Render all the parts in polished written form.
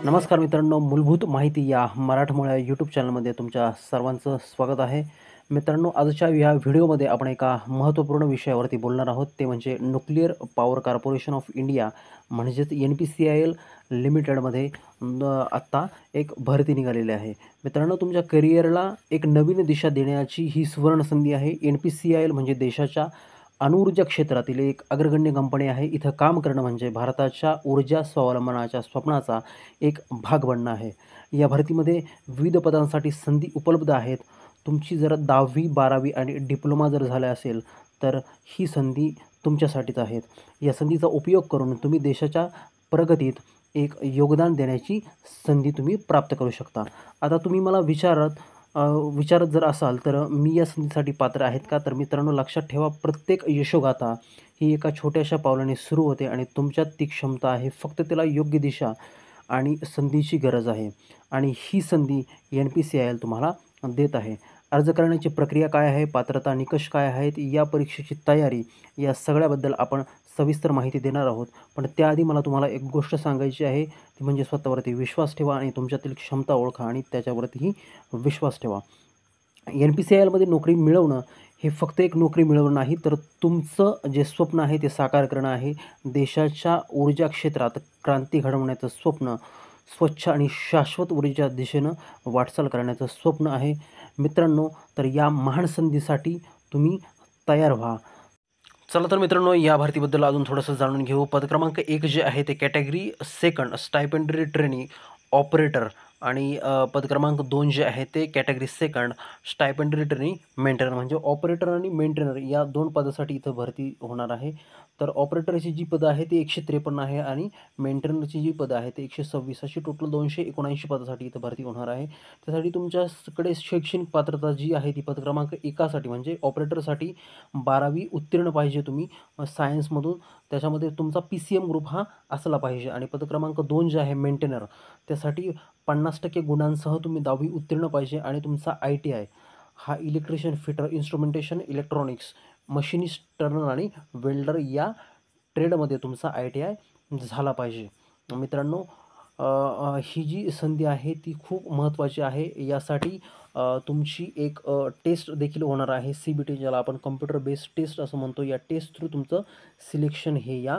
नमस्कार मित्रांनो, मूलभूत माहिती या मराठमोळ्या यूट्यूब चॅनलमध्ये तुमच्या सर्वांचं स्वागत आहे. मित्रांनो, आजच्या या व्हिडिओमध्ये आपण एका महत्त्वपूर्ण विषयावरती बोलणार आहोत. ते म्हणजे nuclear power corporation of India म्हणजेच NPCIL लिमिटेडमध्ये आत्ता एक भरती निघालेली आहे. मित्रांनो, तुमच्या करिअरला एक नवीन दिशा देण्याची ही सुवर्णसंधी आहे. NPCIL म्हणजे देशाच्या अणुऊर्जा क्षेत्रातील एक अग्रगण्य कंपनी आहे. इथं काम करणं म्हणजे भारताच्या ऊर्जा स्वावलंबनाच्या स्वप्नाचा एक भाग बनणं आहे. या भरतीमध्ये विविध पदांसाठी संधी उपलब्ध आहेत. तुमची जर 10वी 12वी आणि डिप्लोमा जर झाला असेल तर ही संधी तुमच्यासाठीच आहेत. या संधीचा उपयोग करून तुम्ही देशाच्या प्रगतीत एक योगदान देण्याची संधी तुम्ही प्राप्त करू शकता. आता तुम्ही मला विचारत जर असाल तर मी या संधीसाठी पात्र आहेत का? तर मित्रांनो, लक्षात ठेवा, प्रत्येक यशोगाथा ही एका छोट्याशा पावलाने सुरू होते आणि तुमच्यात ती क्षमता आहे. फक्त त्याला योग्य दिशा आणि संधीची गरज आहे आणि ही संधी NPCIL तुम्हाला देत आहे. अर्ज करण्याची प्रक्रिया काय आहे? पात्रता निकष काय आहेत? या परीक्षेची तयारी या सगळ्याबद्दल आपण सविस्तर माहिती देणार आहोत. पण त्याआधी मला तुम्हाला एक गोष्ट सांगायची आहे, ती म्हणजे स्वतःवरती विश्वास ठेवा आणि तुमच्यातील क्षमता ओळखा आणि त्याच्यावरतीही विश्वास ठेवा. NPCILमध्ये नोकरी मिळवणं हे फक्त एक नोकरी मिळवणं नाही, तर तुमचं जे स्वप्न आहे ते साकार करणं आहे. देशाच्या ऊर्जा क्षेत्रात क्रांती घडवण्याचं स्वप्न, स्वच्छ आणि शाश्वत ऊर्जेच्या दिशेनं वाटचाल करण्याचं स्वप्न आहे. मित्रांनो, तर या महान संधीसाठी तुम्ही तयार व्हा. चला तर मित्रांनो, या भरतीबद्दल अजून थोडंसं जाणून घेऊ. पद क्रमांक 1 जे आहे ते category second stipendiary trainee operator आणि पद क्रमांक 2 जे आहे ते category second stipendiary trainee maintainer म्हणजे ऑपरेटर आणि मेंटेनर या 2 पदासाठी इथं भरती होणार आहे. तर ऑपरेटरची जी पदं आहे ती 153 आहे आणि मेंटेनरची जी पदं आहे ते 126, अशी टोटल 279 पदासाठी इथं भरती होणार आहे. त्यासाठी तुमच्याकडे शैक्षणिक पात्रता जी आहे ती पद क्रमांक 1साठी म्हणजे ऑपरेटरसाठी 12वी उत्तीर्ण पाहिजे तुम्ही सायन्समधून. त्याच्यामध्ये तुमचा PCM ग्रुप हा असला पाहिजे. आणि पद क्रमांक 2 जे आहे मेंटेनर, त्यासाठी 50% गुणांसह तुम्ही 10वी उत्तीर्ण पाहिजे आणि तुमचा ITI हा electrician, fitter, instrumentation, electronics, machinist, Turner आणि वेल्डर या ट्रेडमध्ये तुमचा ITI झाला पाहिजे. मित्रांनो, ही जी संधी आहे ती खूप महत्त्वाची आहे. यासाठी तुमची एक टेस्ट देखील होणार आहे. CBT ज्याला आपण कॉम्प्युटर बेस्ड टेस्ट असं म्हणतो. या टेस्ट थ्रू तुमचं सिलेक्शन हे या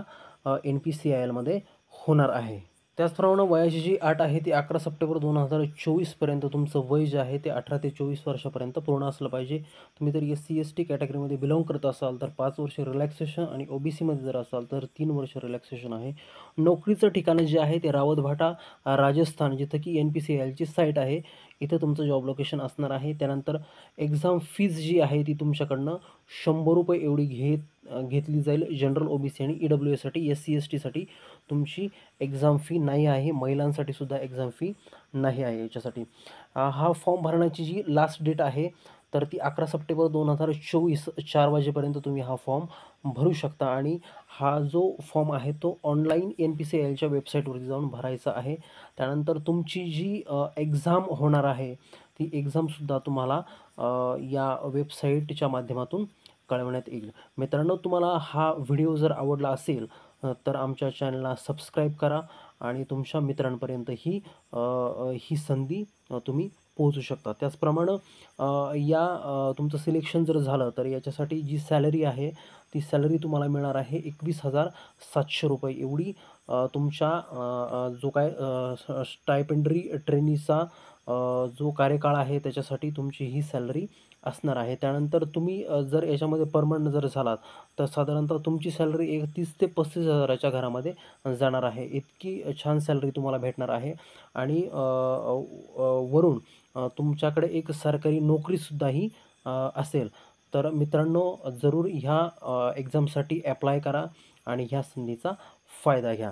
NPCILमध्ये होणार आहे. त्याचप्रमाणे वयाची जी अट आहे ती 11 सप्टेंबर 2024 पर्यंत तुमचं वय जे आहे ते 18 ते 24 वर्षापर्यंत पूर्ण असलं पाहिजे. तुम्ही जर SC/ST कॅटेगरीमध्ये बिलॉंग करत असाल तर 5 वर्ष रिलॅक्सेशन आणि OBCमध्ये जर असाल तर 3 वर्ष रिलॅक्सेशन आहे. नोकरीचं ठिकाण जे आहे ते रावतभाटा, राजस्थान, जिथं की NPCILची साईट आहे, इथं तुमचं जॉब लोकेशन असणार आहे. त्यानंतर एक्झाम फीज जी आहे ती तुमच्याकडनं ₹100 एवढी घेतली जाईल. जनरल, OBC आणि EWSसाठी, SC/STसाठी तुमची एक्झाम फी नाही आहे. महिलांसाठी सुद्धा एक्झाम फी नाही आहे याच्यासाठी. हा फॉर्म भरण्याची जी लास्ट डेट आहे तर ती 11 सप्टेंबर 2024 4 वाजेपर्यंत तुम्ही हा फॉर्म भरू शकता आणि हा जो फॉर्म आहे तो ऑनलाईन NPCILच्या वेबसाईटवरती जाऊन भरायचा आहे. त्यानंतर तुमची जी एक्झाम होणार आहे ती एक्झामसुद्धा तुम्हाला या वेबसाईटच्या माध्यमातून कळवण्यात येईल. मित्रांनो, तुम्हाला हा व्हिडिओ जर आवडला असेल तर आमच्या चॅनलला सबस्क्राईब करा आणि तुमच्या मित्रांपर्यंत ही संधी तुम्ही पोहोचू शकता. त्याचप्रमाणे तुमचं सिलेक्शन जर झालं तर याच्यासाठी जी सॅलरी आहे ती सॅलरी तुम्हाला मिळणार आहे ₹21,700 एवढी. तुमच्या जो काय स्टायपेंडरी ट्रेनीचा जो कार्यकाळ आहे त्याच्यासाठी तुमची ही सॅलरी असणार आहे. त्यानंतर तुम्ही जर याच्यामध्ये परमनंट जर झालात तर साधारणतः तुमची सॅलरी 30 ते 35 हजाराच्या घरामध्ये जाणार आहे. इतकी छान सॅलरी तुम्हाला भेटणार आहे आणि वरून तुमच्याकडे एक सरकारी नोकरीसुद्धाही असेल. तर मित्रांनो, जरूर ह्या एक्झामसाठी ॲप्लाय करा आणि ह्या संधीचा फायदा घ्या.